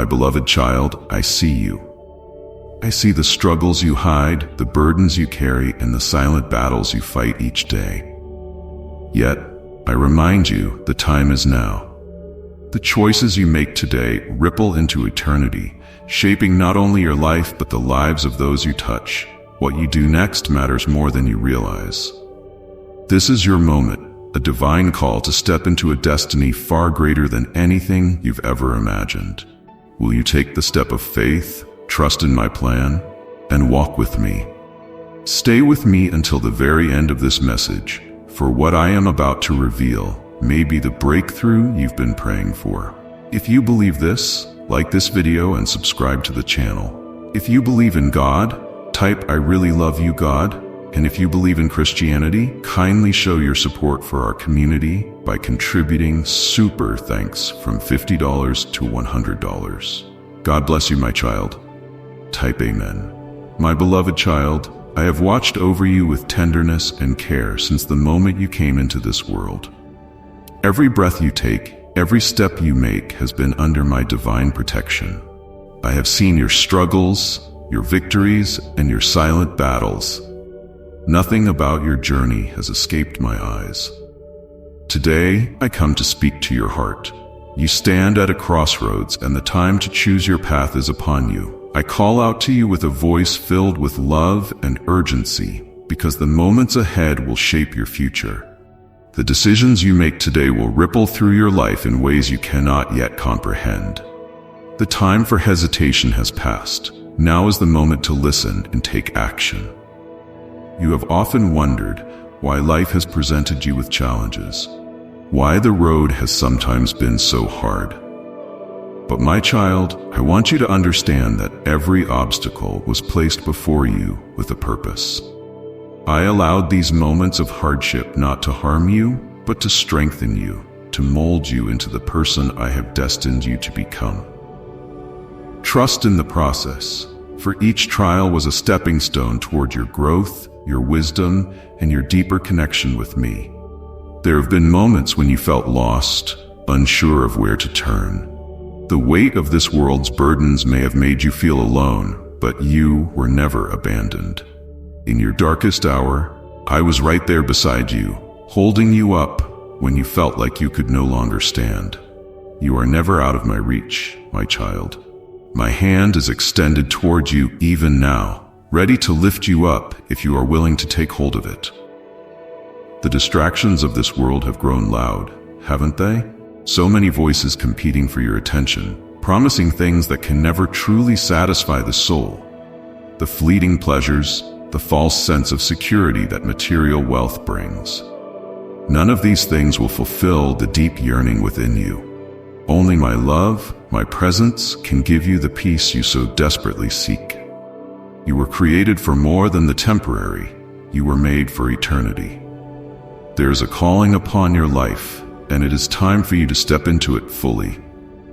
beloved child, I see you. I see the struggles you hide, the burdens you carry, and the silent battles you fight each day. Yet, I remind you, the time is now. The choices you make today ripple into eternity, shaping not only your life but the lives of those you touch. What you do next matters more than you realize. This is your moment, a divine call to step into a destiny far greater than anything you've ever imagined. Will you take the step of faith, trust in my plan, and walk with me? Stay with me until the very end of this message, for what I am about to reveal may be the breakthrough you've been praying for. If you believe this, like this video and subscribe to the channel. If you believe in God, type "I really love you, God." And if you believe in Christianity, kindly show your support for our community by contributing super thanks from $50 to $100. God bless you, my child. Type Amen. My beloved child, I have watched over you with tenderness and care since the moment you came into this world. Every breath you take, every step you make has been under my divine protection. I have seen your struggles, your victories, and your silent battles. Nothing about your journey has escaped my eyes. Today, I come to speak to your heart. You stand at a crossroads, and the time to choose your path is upon you. I call out to you with a voice filled with love and urgency, because the moments ahead will shape your future. The decisions you make today will ripple through your life in ways you cannot yet comprehend. The time for hesitation has passed. Now is the moment to listen and take action. You have often wondered why life has presented you with challenges, why the road has sometimes been so hard. But my child, I want you to understand that every obstacle was placed before you with a purpose. I allowed these moments of hardship not to harm you, but to strengthen you, to mold you into the person I have destined you to become. Trust in the process, for each trial was a stepping stone toward your growth, your wisdom, and your deeper connection with me. There have been moments when you felt lost, unsure of where to turn. The weight of this world's burdens may have made you feel alone, but you were never abandoned. In your darkest hour, I was right there beside you, holding you up when you felt like you could no longer stand. You are never out of my reach, my child. My hand is extended toward you even now, ready to lift you up if you are willing to take hold of it. The distractions of this world have grown loud, haven't they? So many voices competing for your attention, promising things that can never truly satisfy the soul. The fleeting pleasures, the false sense of security that material wealth brings. None of these things will fulfill the deep yearning within you. Only my love, my presence, can give you the peace you so desperately seek. You were created for more than the temporary. You were made for eternity. There is a calling upon your life, and it is time for you to step into it fully.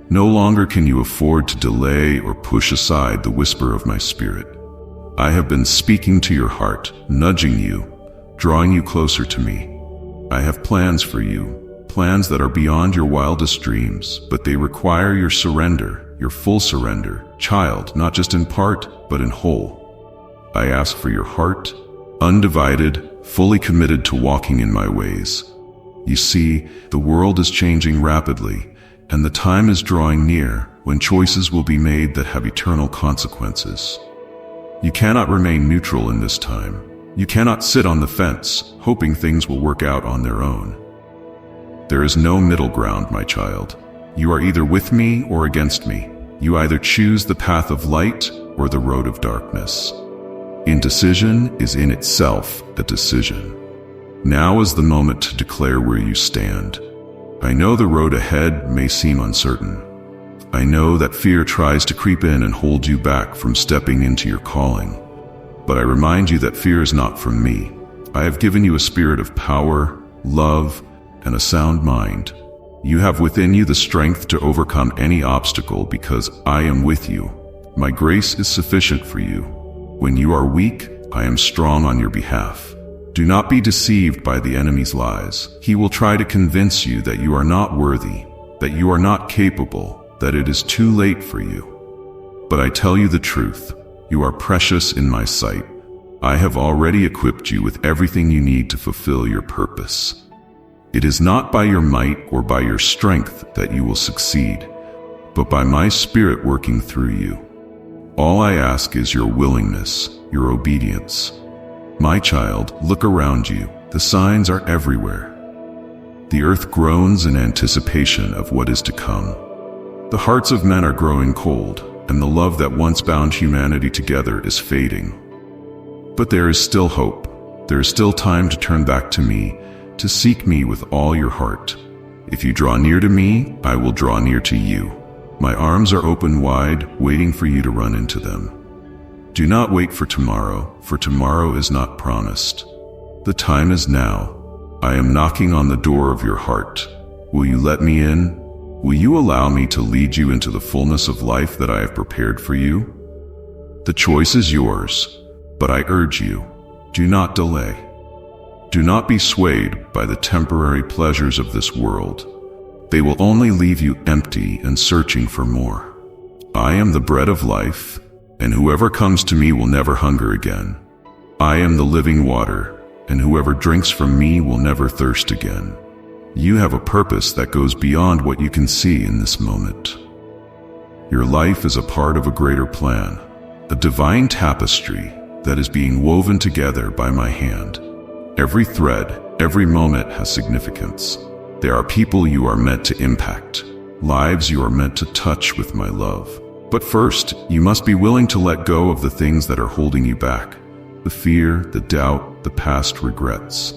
No longer can you afford to delay or push aside the whisper of my spirit. I have been speaking to your heart, nudging you, drawing you closer to me. I have plans for you, plans that are beyond your wildest dreams, but they require your surrender, your full surrender, child, not just in part, but in whole. I ask for your heart, undivided, fully committed to walking in my ways. You see, the world is changing rapidly, and the time is drawing near when choices will be made that have eternal consequences. You cannot remain neutral in this time. You cannot sit on the fence, hoping things will work out on their own. There is no middle ground, my child. You are either with me or against me. You either choose the path of light or the road of darkness. Indecision is in itself a decision. Now is the moment to declare where you stand. I know the road ahead may seem uncertain. I know that fear tries to creep in and hold you back from stepping into your calling. But I remind you that fear is not from me. I have given you a spirit of power, love, and a sound mind. You have within you the strength to overcome any obstacle because I am with you. My grace is sufficient for you. When you are weak, I am strong on your behalf. Do not be deceived by the enemy's lies. He will try to convince you that you are not worthy, that you are not capable, that it is too late for you. But I tell you the truth, you are precious in my sight. I have already equipped you with everything you need to fulfill your purpose. It is not by your might or by your strength that you will succeed, but by my Spirit working through you. All I ask is your willingness, your obedience. My child, look around you. The signs are everywhere. The earth groans in anticipation of what is to come. The hearts of men are growing cold, and the love that once bound humanity together is fading. But there is still hope. There is still time to turn back to me, to seek me with all your heart. If you draw near to me, I will draw near to you. My arms are open wide, waiting for you to run into them. Do not wait for tomorrow is not promised. The time is now. I am knocking on the door of your heart. Will you let me in? Will you allow me to lead you into the fullness of life that I have prepared for you? The choice is yours, but I urge you, do not delay. Do not be swayed by the temporary pleasures of this world. They will only leave you empty and searching for more. I am the bread of life, and whoever comes to me will never hunger again. I am the living water, and whoever drinks from me will never thirst again. You have a purpose that goes beyond what you can see in this moment. Your life is a part of a greater plan, a divine tapestry that is being woven together by my hand. Every thread, every moment has significance. There are people you are meant to impact, lives you are meant to touch with my love. But first, you must be willing to let go of the things that are holding you back, the fear, the doubt, the past regrets.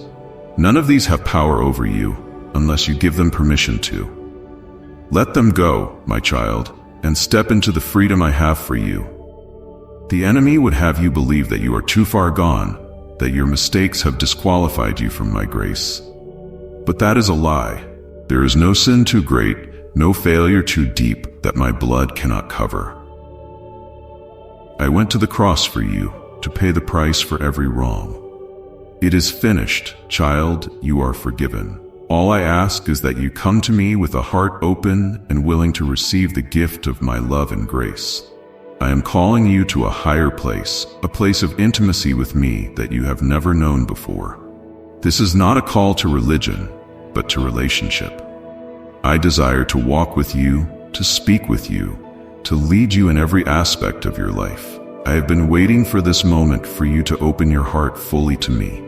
None of these have power over you unless you give them permission to. Let them go, my child, and step into the freedom I have for you. The enemy would have you believe that you are too far gone, that your mistakes have disqualified you from my grace. But that is a lie. There is no sin too great, no failure too deep that my blood cannot cover. I went to the cross for you, to pay the price for every wrong. It is finished, child, you are forgiven. All I ask is that you come to me with a heart open and willing to receive the gift of my love and grace. I am calling you to a higher place, a place of intimacy with me that you have never known before. This is not a call to religion, but to relationship. I desire to walk with you, to speak with you, to lead you in every aspect of your life. I have been waiting for this moment for you to open your heart fully to me.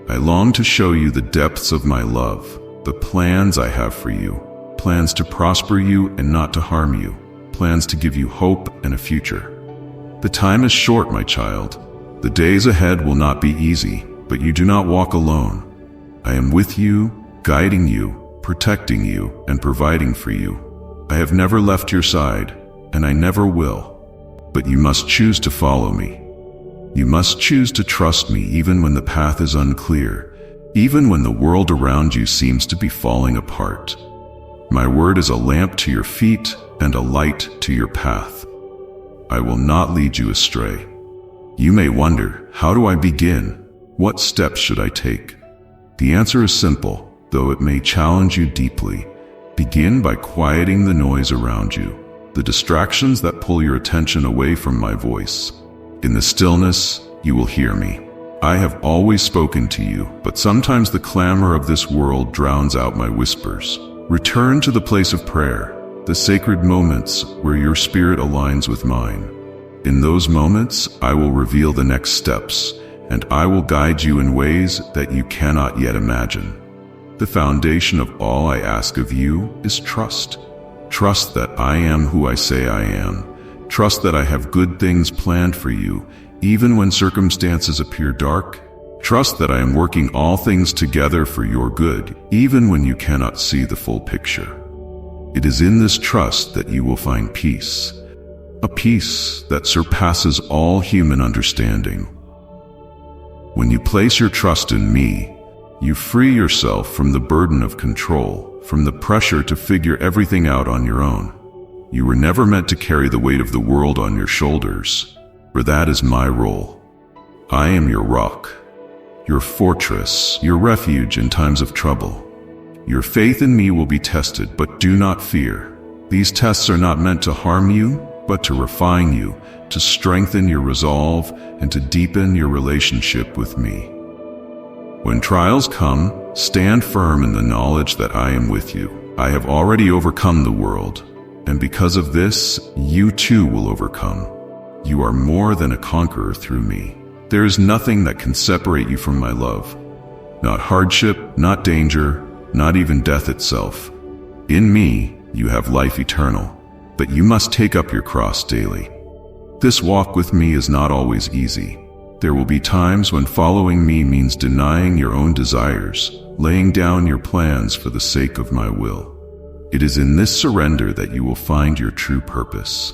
I long to show you the depths of my love, the plans I have for you, plans to prosper you and not to harm you, plans to give you hope and a future. The time is short, my child. The days ahead will not be easy, but you do not walk alone. I am with you, guiding you, protecting you, and providing for you. I have never left your side, and I never will. But you must choose to follow me. You must choose to trust me even when the path is unclear, even when the world around you seems to be falling apart. My word is a lamp to your feet and a light to your path. I will not lead you astray. You may wonder, how do I begin? What steps should I take? The answer is simple, though it may challenge you deeply. Begin by quieting the noise around you, the distractions that pull your attention away from my voice. In the stillness, you will hear me. I have always spoken to you, but sometimes the clamor of this world drowns out my whispers. Return to the place of prayer, the sacred moments where your spirit aligns with mine. In those moments, I will reveal the next steps, and I will guide you in ways that you cannot yet imagine. The foundation of all I ask of you is trust. Trust that I am who I say I am. Trust that I have good things planned for you, even when circumstances appear dark. Trust that I am working all things together for your good, even when you cannot see the full picture. It is in this trust that you will find peace, a peace that surpasses all human understanding. When you place your trust in me, you free yourself from the burden of control, from the pressure to figure everything out on your own. You were never meant to carry the weight of the world on your shoulders, for that is my role. I am your rock, your fortress, your refuge in times of trouble. Your faith in me will be tested, but do not fear. These tests are not meant to harm you, but to refine you, to strengthen your resolve, and to deepen your relationship with me. When trials come, stand firm in the knowledge that I am with you. I have already overcome the world, and because of this, you too will overcome. You are more than a conqueror through me. There is nothing that can separate you from my love. Not hardship, not danger, not even death itself. In me, you have life eternal, but you must take up your cross daily. This walk with me is not always easy. There will be times when following me means denying your own desires, laying down your plans for the sake of my will. It is in this surrender that you will find your true purpose.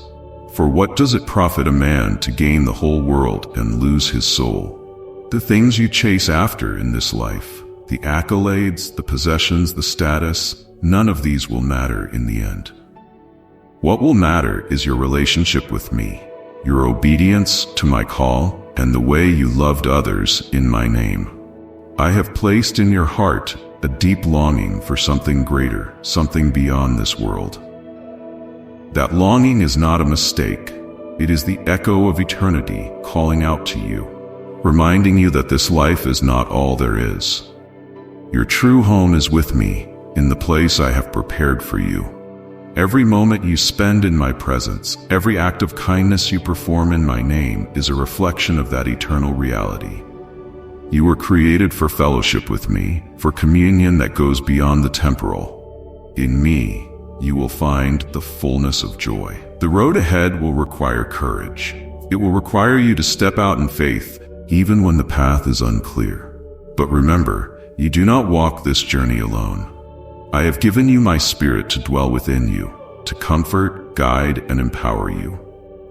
For what does it profit a man to gain the whole world and lose his soul? The things you chase after in this life, the accolades, the possessions, the status, none of these will matter in the end. What will matter is your relationship with me, your obedience to my call, and the way you loved others in my name. I have placed in your heart a deep longing for something greater, something beyond this world. That longing is not a mistake. It is the echo of eternity calling out to you, reminding you that this life is not all there is. Your true home is with me, in the place I have prepared for you. Every moment you spend in my presence, every act of kindness you perform in my name is a reflection of that eternal reality. You were created for fellowship with me, for communion that goes beyond the temporal. In me, you will find the fullness of joy. The road ahead will require courage. It will require you to step out in faith, even when the path is unclear. But remember, you do not walk this journey alone. I have given you my spirit to dwell within you, to comfort, guide, and empower you.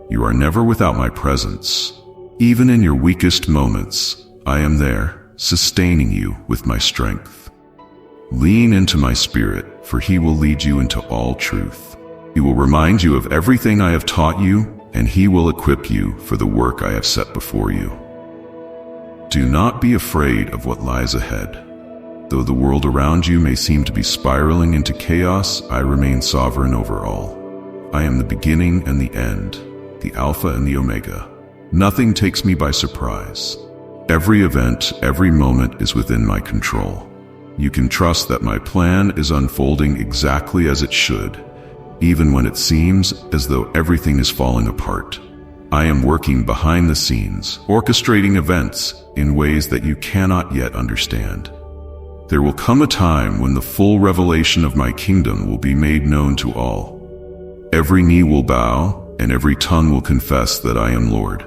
You are never without my presence. Even in your weakest moments, I am there, sustaining you with my strength. Lean into my spirit, for he will lead you into all truth. He will remind you of everything I have taught you, and he will equip you for the work I have set before you. Do not be afraid of what lies ahead. Though the world around you may seem to be spiraling into chaos, I remain sovereign over all. I am the beginning and the end, the Alpha and the Omega. Nothing takes me by surprise. Every event, every moment is within my control. You can trust that my plan is unfolding exactly as it should, even when it seems as though everything is falling apart. I am working behind the scenes, orchestrating events in ways that you cannot yet understand. There will come a time when the full revelation of my kingdom will be made known to all. Every knee will bow, and every tongue will confess that I am Lord.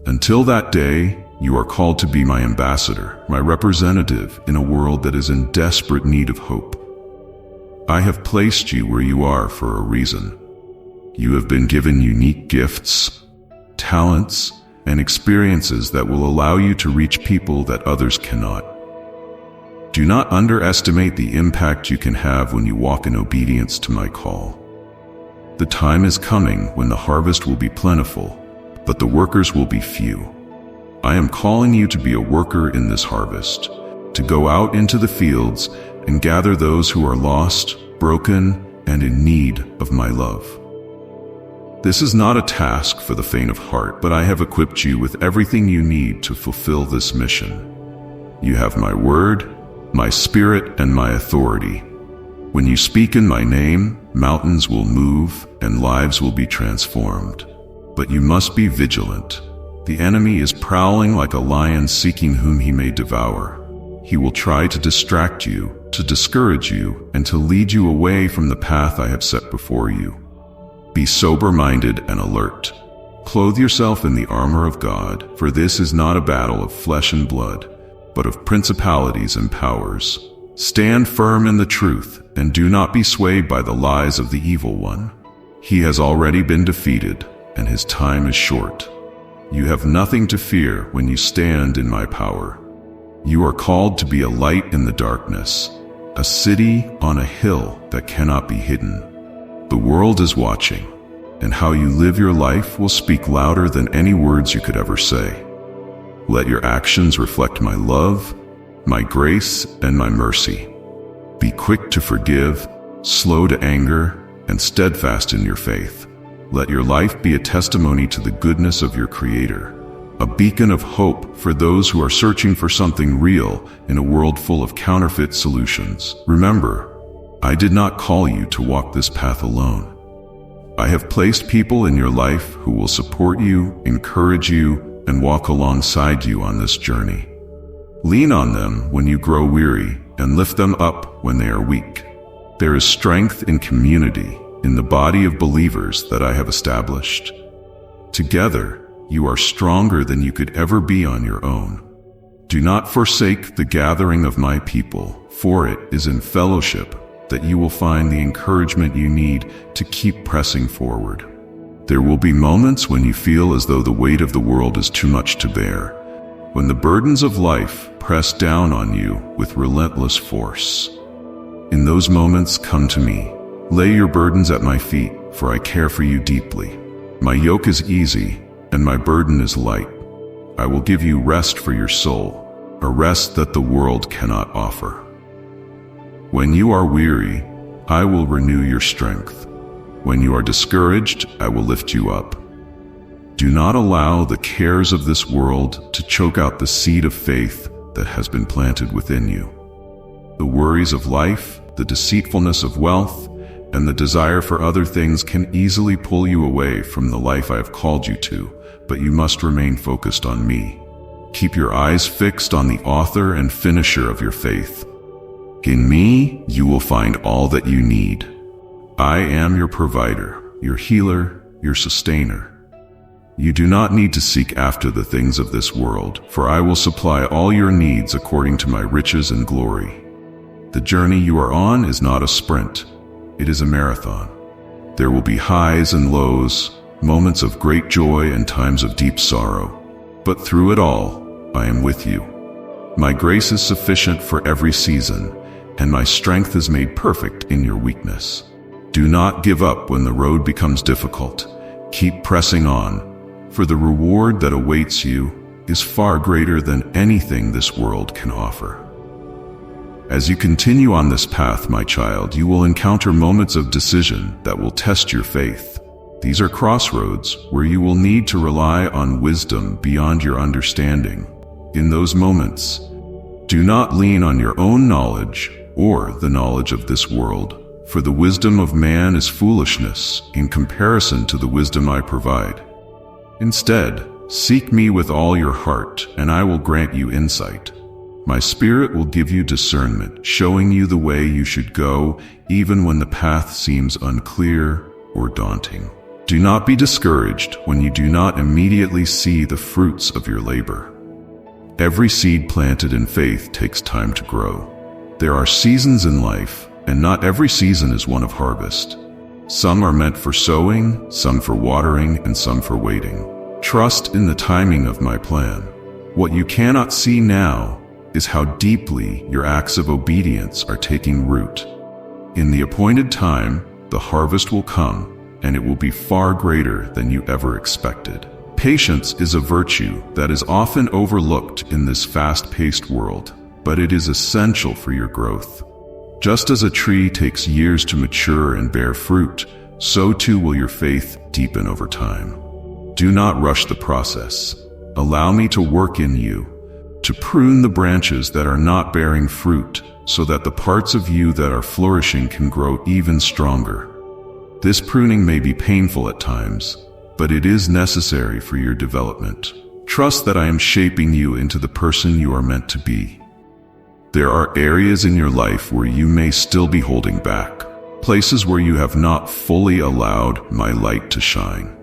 Until that day, you are called to be my ambassador, my representative in a world that is in desperate need of hope. I have placed you where you are for a reason. You have been given unique gifts, talents, and experiences that will allow you to reach people that others cannot. Do not underestimate the impact you can have when you walk in obedience to my call. The time is coming when the harvest will be plentiful, but the workers will be few. I am calling you to be a worker in this harvest, to go out into the fields and gather those who are lost, broken, and in need of my love. This is not a task for the faint of heart, but I have equipped you with everything you need to fulfill this mission. You have my word, my spirit, and my authority. When you speak in my name, mountains will move and lives will be transformed. But you must be vigilant. The enemy is prowling like a lion seeking whom he may devour. He will try to distract you, to discourage you, and to lead you away from the path I have set before you. Be sober-minded and alert. Clothe yourself in the armor of God, for this is not a battle of flesh and blood, but of principalities and powers. Stand firm in the truth, and do not be swayed by the lies of the evil one. He has already been defeated, and his time is short. You have nothing to fear when you stand in my power. You are called to be a light in the darkness, a city on a hill that cannot be hidden. The world is watching, and how you live your life will speak louder than any words you could ever say. Let your actions reflect my love, my grace, and my mercy. Be quick to forgive, slow to anger, and steadfast in your faith. Let your life be a testimony to the goodness of your Creator, a beacon of hope for those who are searching for something real in a world full of counterfeit solutions. Remember, I did not call you to walk this path alone. I have placed people in your life who will support you, encourage you, and walk alongside you on this journey. Lean on them when you grow weary and lift them up when they are weak. There is strength in community, in the body of believers that I have established. Together, you are stronger than you could ever be on your own. Do not forsake the gathering of my people, for it is in fellowship that you will find the encouragement you need to keep pressing forward. There will be moments when you feel as though the weight of the world is too much to bear, when the burdens of life press down on you with relentless force. In those moments, come to me. Lay your burdens at my feet, for I care for you deeply. My yoke is easy, and my burden is light. I will give you rest for your soul, a rest that the world cannot offer. When you are weary, I will renew your strength. When you are discouraged, I will lift you up. Do not allow the cares of this world to choke out the seed of faith that has been planted within you. The worries of life, the deceitfulness of wealth, and the desire for other things can easily pull you away from the life I have called you to, but you must remain focused on me. Keep your eyes fixed on the author and finisher of your faith. In me, you will find all that you need. I am your provider, your healer, your sustainer. You do not need to seek after the things of this world, for I will supply all your needs according to my riches and glory. The journey you are on is not a sprint. It is a marathon. There will be highs and lows, moments of great joy and times of deep sorrow. But through it all, I am with you. My grace is sufficient for every season, and my strength is made perfect in your weakness. Do not give up when the road becomes difficult. Keep pressing on, for the reward that awaits you is far greater than anything this world can offer. As you continue on this path, my child, you will encounter moments of decision that will test your faith. These are crossroads where you will need to rely on wisdom beyond your understanding. In those moments, do not lean on your own knowledge or the knowledge of this world, for the wisdom of man is foolishness in comparison to the wisdom I provide. Instead, seek me with all your heart, and I will grant you insight. My Spirit will give you discernment, showing you the way you should go, even when the path seems unclear or daunting. Do not be discouraged when you do not immediately see the fruits of your labor. Every seed planted in faith takes time to grow. There are seasons in life, and not every season is one of harvest. Some are meant for sowing, some for watering, and some for waiting. Trust in the timing of my plan. What you cannot see now is how deeply your acts of obedience are taking root. In the appointed time, the harvest will come, and it will be far greater than you ever expected. Patience is a virtue that is often overlooked in this fast-paced world, but it is essential for your growth. Just as a tree takes years to mature and bear fruit, so too will your faith deepen over time. Do not rush the process. Allow me to work in you, to prune the branches that are not bearing fruit, so that the parts of you that are flourishing can grow even stronger. This pruning may be painful at times, but it is necessary for your development. Trust that I am shaping you into the person you are meant to be. There are areas in your life where you may still be holding back, places where you have not fully allowed my light to shine.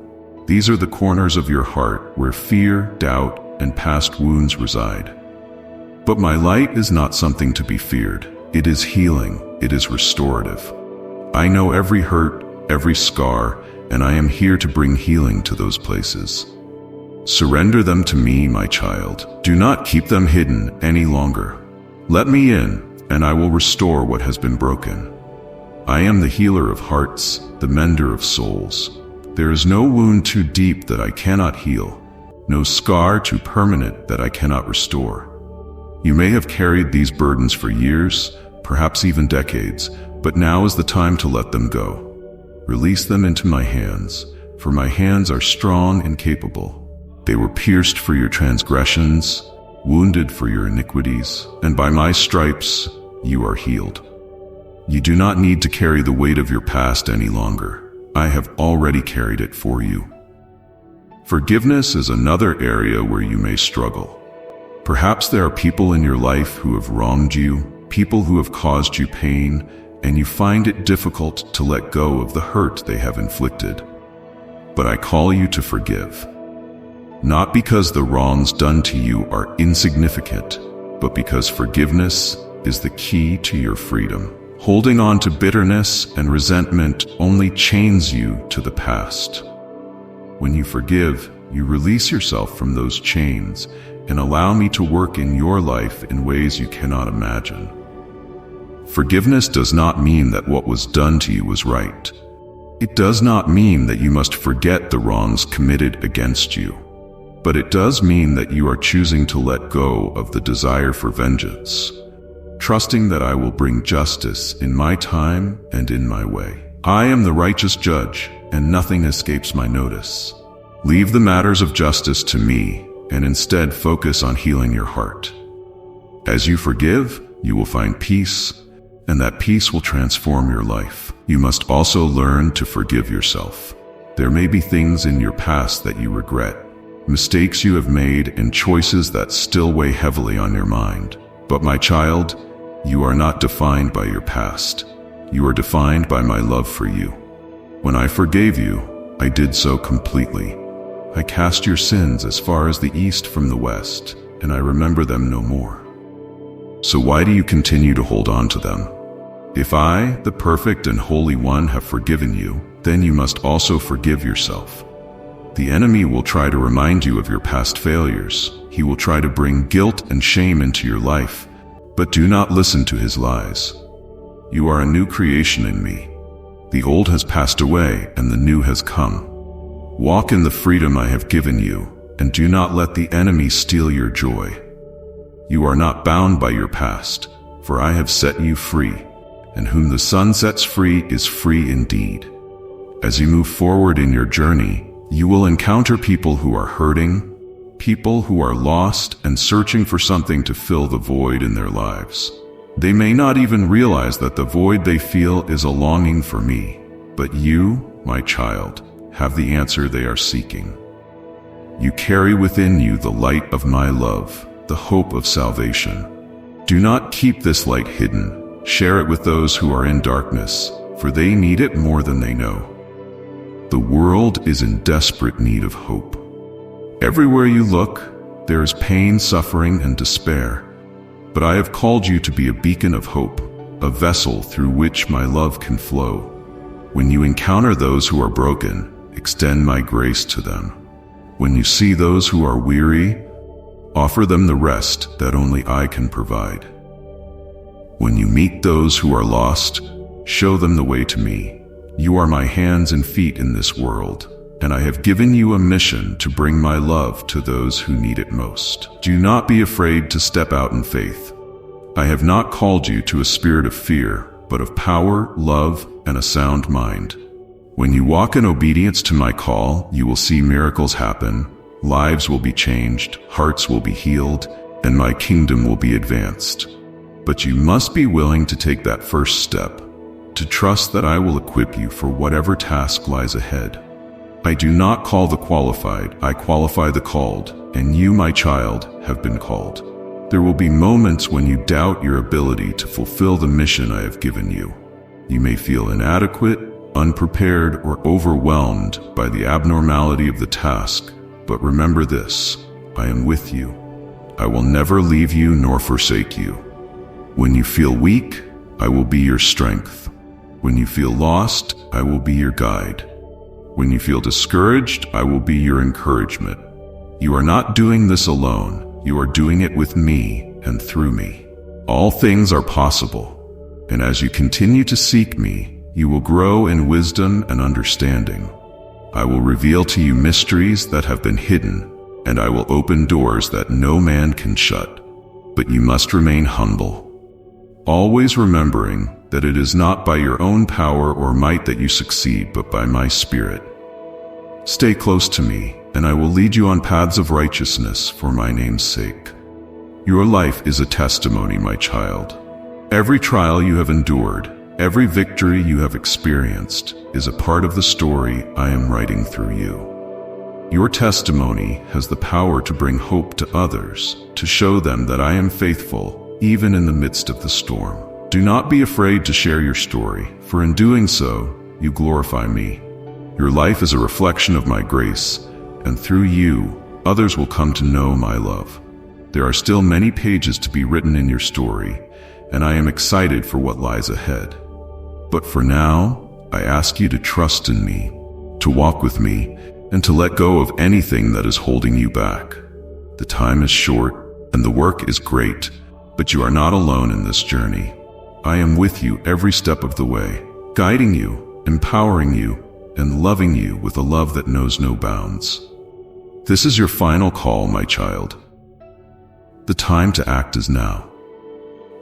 These are the corners of your heart where fear, doubt, and past wounds reside. But my light is not something to be feared. It is healing. It is restorative. I know every hurt, every scar, and I am here to bring healing to those places. Surrender them to me, my child. Do not keep them hidden any longer. Let me in, and I will restore what has been broken. I am the healer of hearts, the mender of souls. There is no wound too deep that I cannot heal, no scar too permanent that I cannot restore. You may have carried these burdens for years, perhaps even decades, but now is the time to let them go. Release them into my hands, for my hands are strong and capable. They were pierced for your transgressions, wounded for your iniquities, and by my stripes you are healed. You do not need to carry the weight of your past any longer. I have already carried it for you. Forgiveness is another area where you may struggle. Perhaps there are people in your life who have wronged you, people who have caused you pain, and you find it difficult to let go of the hurt they have inflicted. But I call you to forgive. Not because the wrongs done to you are insignificant, but because forgiveness is the key to your freedom. Holding on to bitterness and resentment only chains you to the past. When you forgive, you release yourself from those chains and allow me to work in your life in ways you cannot imagine. Forgiveness does not mean that what was done to you was right. It does not mean that you must forget the wrongs committed against you. But it does mean that you are choosing to let go of the desire for vengeance, trusting that I will bring justice in my time and in my way. I am the righteous judge, and nothing escapes my notice. Leave the matters of justice to me, and instead focus on healing your heart. As you forgive, you will find peace, and that peace will transform your life. You must also learn to forgive yourself. There may be things in your past that you regret, mistakes you have made, and choices that still weigh heavily on your mind. But my child, you are not defined by your past. You are defined by my love for you. When I forgave you, I did so completely. I cast your sins as far as the east from the west, and I remember them no more. So why do you continue to hold on to them? If I, the perfect and holy one, have forgiven you, then you must also forgive yourself. The enemy will try to remind you of your past failures. He will try to bring guilt and shame into your life, but do not listen to his lies. You are a new creation in me. The old has passed away and the new has come. Walk in the freedom I have given you, and do not let the enemy steal your joy. You are not bound by your past, for I have set you free, and whom the Son sets free is free indeed. As you move forward in your journey, you will encounter people who are hurting, people who are lost and searching for something to fill the void in their lives. They may not even realize that the void they feel is a longing for me, but you, my child, have the answer they are seeking. You carry within you the light of my love, the hope of salvation. Do not keep this light hidden. Share it with those who are in darkness, for they need it more than they know. The world is in desperate need of hope. Everywhere you look, there is pain, suffering, and despair. But I have called you to be a beacon of hope, a vessel through which my love can flow. When you encounter those who are broken, extend my grace to them. When you see those who are weary, offer them the rest that only I can provide. When you meet those who are lost, show them the way to me. You are my hands and feet in this world, and I have given you a mission to bring my love to those who need it most. Do not be afraid to step out in faith. I have not called you to a spirit of fear, but of power, love, and a sound mind. When you walk in obedience to my call, you will see miracles happen, lives will be changed, hearts will be healed, and my kingdom will be advanced. But you must be willing to take that first step, to trust that I will equip you for whatever task lies ahead. I do not call the qualified, I qualify the called, and you, my child, have been called. There will be moments when you doubt your ability to fulfill the mission I have given you. You may feel inadequate, unprepared, or overwhelmed by the abnormality of the task, but remember this: I am with you. I will never leave you nor forsake you. When you feel weak, I will be your strength. When you feel lost, I will be your guide. When you feel discouraged, I will be your encouragement. You are not doing this alone. You are doing it with me and through me. All things are possible, and as you continue to seek me, you will grow in wisdom and understanding. I will reveal to you mysteries that have been hidden, and I will open doors that no man can shut. But you must remain humble, always remembering that it is not by your own power or might that you succeed, but by my Spirit. Stay close to me, and I will lead you on paths of righteousness for my name's sake. Your life is a testimony, my child. Every trial you have endured, every victory you have experienced, is a part of the story I am writing through you. Your testimony has the power to bring hope to others, to show them that I am faithful, even in the midst of the storm. Do not be afraid to share your story, for in doing so, you glorify me. Your life is a reflection of my grace, and through you, others will come to know my love. There are still many pages to be written in your story, and I am excited for what lies ahead. But for now, I ask you to trust in me, to walk with me, and to let go of anything that is holding you back. The time is short, and the work is great, but you are not alone in this journey. I am with you every step of the way, guiding you, empowering you, and loving you with a love that knows no bounds. This is your final call, my child. The time to act is now.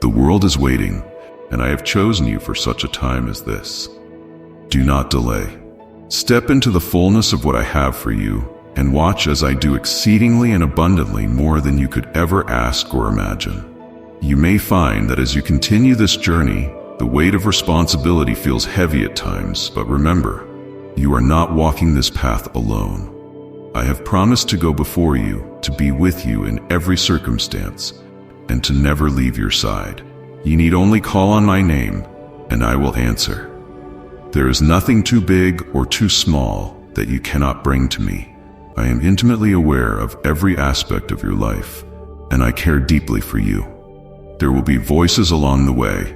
The world is waiting, and I have chosen you for such a time as this. Do not delay. Step into the fullness of what I have for you, and watch as I do exceedingly and abundantly more than you could ever ask or imagine. You may find that as you continue this journey, the weight of responsibility feels heavy at times, but remember, you are not walking this path alone. I have promised to go before you, to be with you in every circumstance, and to never leave your side. You need only call on my name, and I will answer. There is nothing too big or too small that you cannot bring to me. I am intimately aware of every aspect of your life, and I care deeply for you. There will be voices along the way,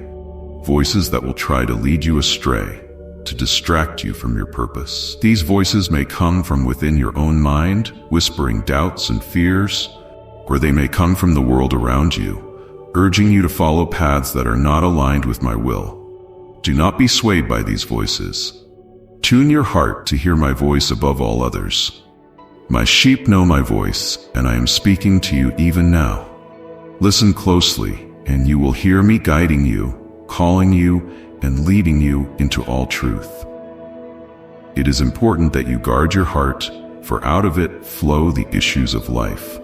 voices that will try to lead you astray, to distract you from your purpose. These voices may come from within your own mind, whispering doubts and fears, or they may come from the world around you, urging you to follow paths that are not aligned with my will. Do not be swayed by these voices. Tune your heart to hear my voice above all others. My sheep know my voice, and I am speaking to you even now. Listen closely, and you will hear me guiding you, calling you, and leading you into all truth. It is important that you guard your heart, for out of it flow the issues of life.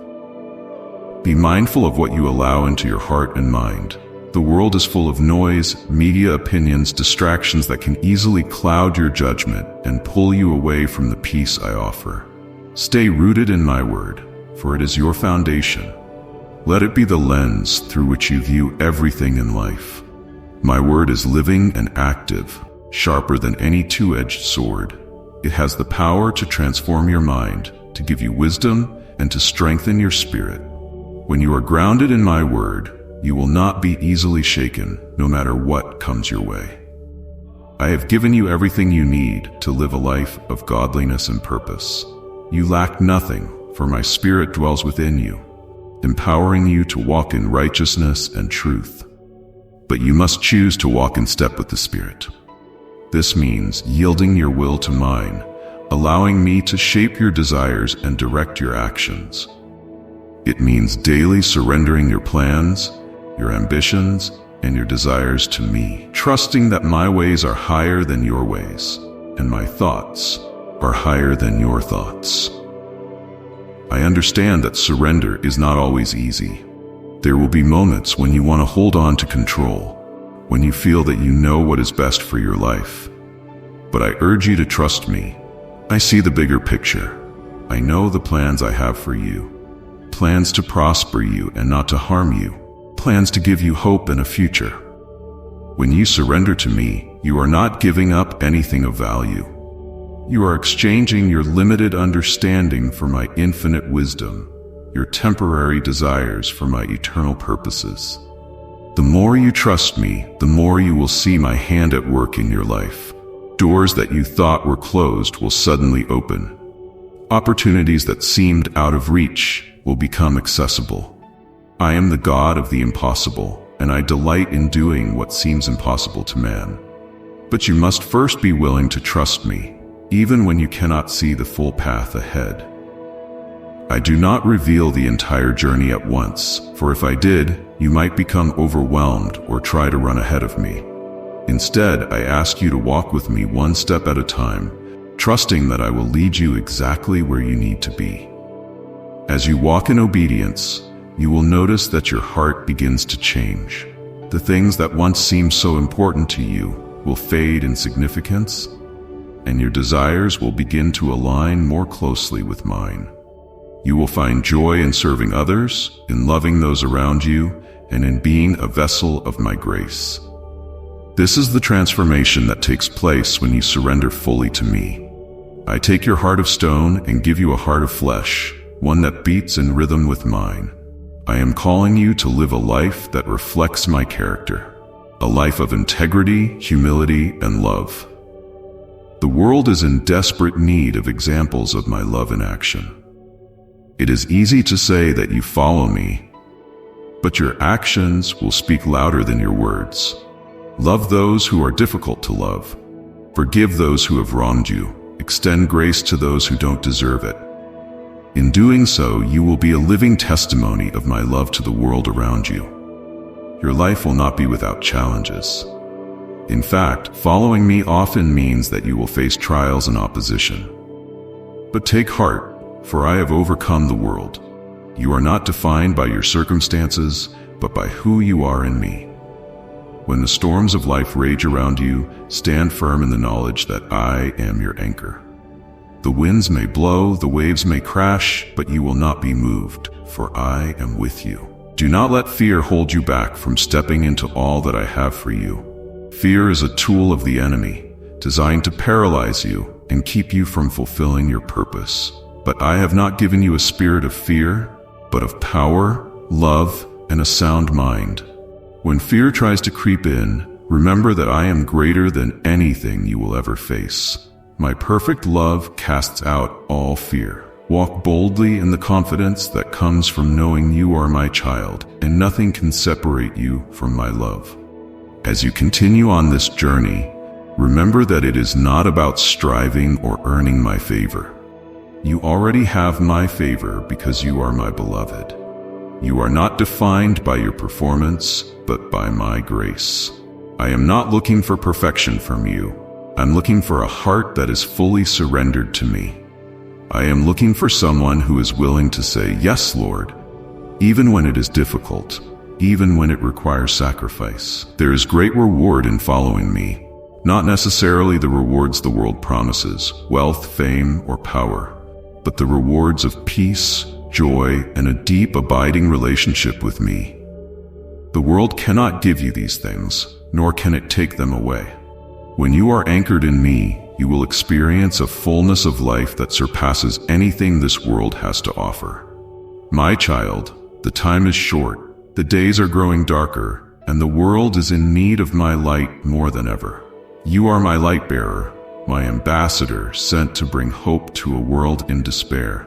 Be mindful of what you allow into your heart and mind. The world is full of noise, media opinions, distractions that can easily cloud your judgment and pull you away from the peace I offer. Stay rooted in my word, for it is your foundation. Let it be the lens through which you view everything in life. My word is living and active, sharper than any two-edged sword. It has the power to transform your mind, to give you wisdom, and to strengthen your spirit. When you are grounded in my word, you will not be easily shaken, no matter what comes your way. I have given you everything you need to live a life of godliness and purpose. You lack nothing, for my Spirit dwells within you, empowering you to walk in righteousness and truth. But you must choose to walk in step with the Spirit. This means yielding your will to mine, allowing me to shape your desires and direct your actions. It means daily surrendering your plans, your ambitions, and your desires to me, trusting that my ways are higher than your ways, and my thoughts are higher than your thoughts. I understand that surrender is not always easy. There will be moments when you want to hold on to control, when you feel that you know what is best for your life. But I urge you to trust me. I see the bigger picture. I know the plans I have for you. Plans to prosper you and not to harm you. Plans to give you hope and a future. When you surrender to me, you are not giving up anything of value. You are exchanging your limited understanding for my infinite wisdom, your temporary desires for my eternal purposes. The more you trust me, the more you will see my hand at work in your life. Doors that you thought were closed will suddenly open. Opportunities that seemed out of reach will become accessible. I am the God of the impossible, and I delight in doing what seems impossible to man. But you must first be willing to trust me, even when you cannot see the full path ahead. I do not reveal the entire journey at once, for if I did, you might become overwhelmed or try to run ahead of me. Instead, I ask you to walk with me one step at a time, trusting that I will lead you exactly where you need to be. As you walk in obedience, you will notice that your heart begins to change. The things that once seemed so important to you will fade in significance, and your desires will begin to align more closely with mine. You will find joy in serving others, in loving those around you, and in being a vessel of my grace. This is the transformation that takes place when you surrender fully to me. I take your heart of stone and give you a heart of flesh, one that beats in rhythm with mine. I am calling you to live a life that reflects my character, a life of integrity, humility, and love. The world is in desperate need of examples of my love in action. It is easy to say that you follow me, but your actions will speak louder than your words. Love those who are difficult to love. Forgive those who have wronged you. Extend grace to those who don't deserve it. In doing so, you will be a living testimony of my love to the world around you. Your life will not be without challenges. In fact, following me often means that you will face trials and opposition. But take heart, for I have overcome the world. You are not defined by your circumstances, but by who you are in me. When the storms of life rage around you, stand firm in the knowledge that I am your anchor. The winds may blow, the waves may crash, but you will not be moved, for I am with you. Do not let fear hold you back from stepping into all that I have for you. Fear is a tool of the enemy, designed to paralyze you and keep you from fulfilling your purpose. But I have not given you a spirit of fear, but of power, love, and a sound mind. When fear tries to creep in, remember that I am greater than anything you will ever face. My perfect love casts out all fear. Walk boldly in the confidence that comes from knowing you are my child, and nothing can separate you from my love. As you continue on this journey, remember that it is not about striving or earning my favor. You already have my favor because you are my beloved. You are not defined by your performance, but by my grace. I am not looking for perfection from you. I'm looking for a heart that is fully surrendered to me. I am looking for someone who is willing to say, "Yes, Lord," even when it is difficult, even when it requires sacrifice. There is great reward in following me, not necessarily the rewards the world promises, wealth, fame, or power, but the rewards of peace, joy, and a deep, abiding relationship with me. The world cannot give you these things, nor can it take them away. When you are anchored in me, you will experience a fullness of life that surpasses anything this world has to offer. My child, the time is short, the days are growing darker, and the world is in need of my light more than ever. You are my light bearer, my ambassador sent to bring hope to a world in despair.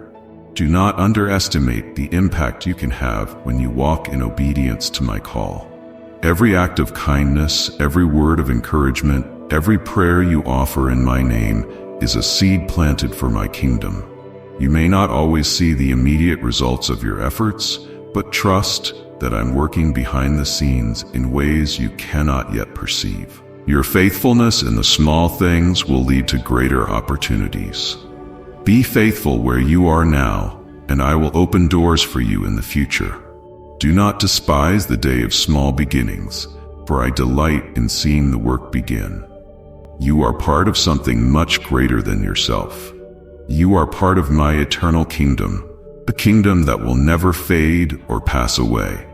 Do not underestimate the impact you can have when you walk in obedience to my call. Every act of kindness, every word of encouragement, every prayer you offer in my name is a seed planted for my kingdom. You may not always see the immediate results of your efforts, but trust that I'm working behind the scenes in ways you cannot yet perceive. Your faithfulness in the small things will lead to greater opportunities. Be faithful where you are now, and I will open doors for you in the future. Do not despise the day of small beginnings, for I delight in seeing the work begin. You are part of something much greater than yourself. You are part of my eternal kingdom, a kingdom that will never fade or pass away.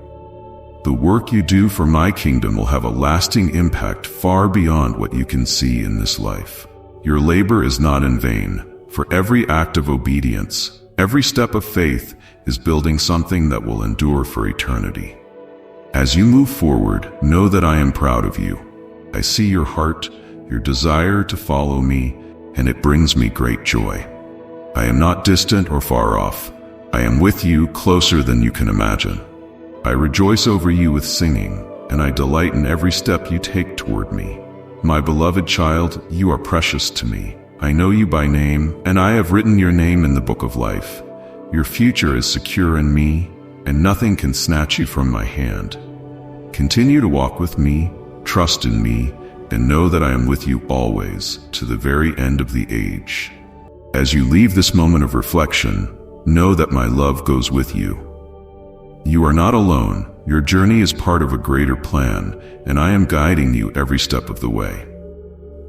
The work you do for my kingdom will have a lasting impact far beyond what you can see in this life. Your labor is not in vain, for every act of obedience, every step of faith is building something that will endure for eternity. As you move forward, know that I am proud of you. I see your heart, your desire to follow me, and it brings me great joy. I am not distant or far off. I am with you, closer than you can imagine. I rejoice over you with singing, and I delight in every step you take toward me. My beloved child, you are precious to me. I know you by name, and I have written your name in the book of life. Your future is secure in me, and nothing can snatch you from my hand. Continue to walk with me, trust in me, and know that I am with you always, to the very end of the age. As you leave this moment of reflection, know that my love goes with you. You are not alone. Your journey is part of a greater plan, and I am guiding you every step of the way.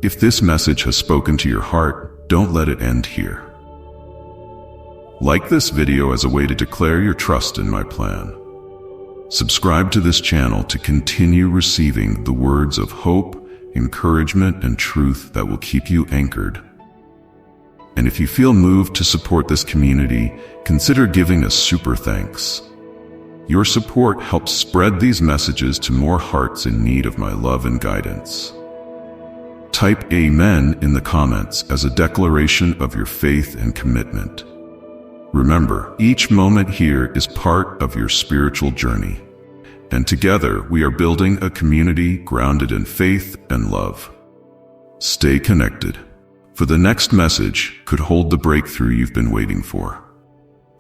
If this message has spoken to your heart, don't let it end here. Like this video as a way to declare your trust in my plan. Subscribe to this channel to continue receiving the words of hope, encouragement, and truth that will keep you anchored. And if you feel moved to support this community, consider giving a super thanks. Your support helps spread these messages to more hearts in need of my love and guidance. Type Amen in the comments as a declaration of your faith and commitment. Remember, each moment here is part of your spiritual journey, and together we are building a community grounded in faith and love. Stay connected, for the next message could hold the breakthrough you've been waiting for.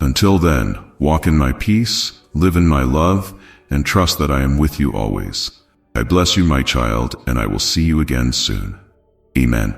Until then, walk in my peace, live in my love, and trust that I am with you always. I bless you, my child, and I will see you again soon. Amen.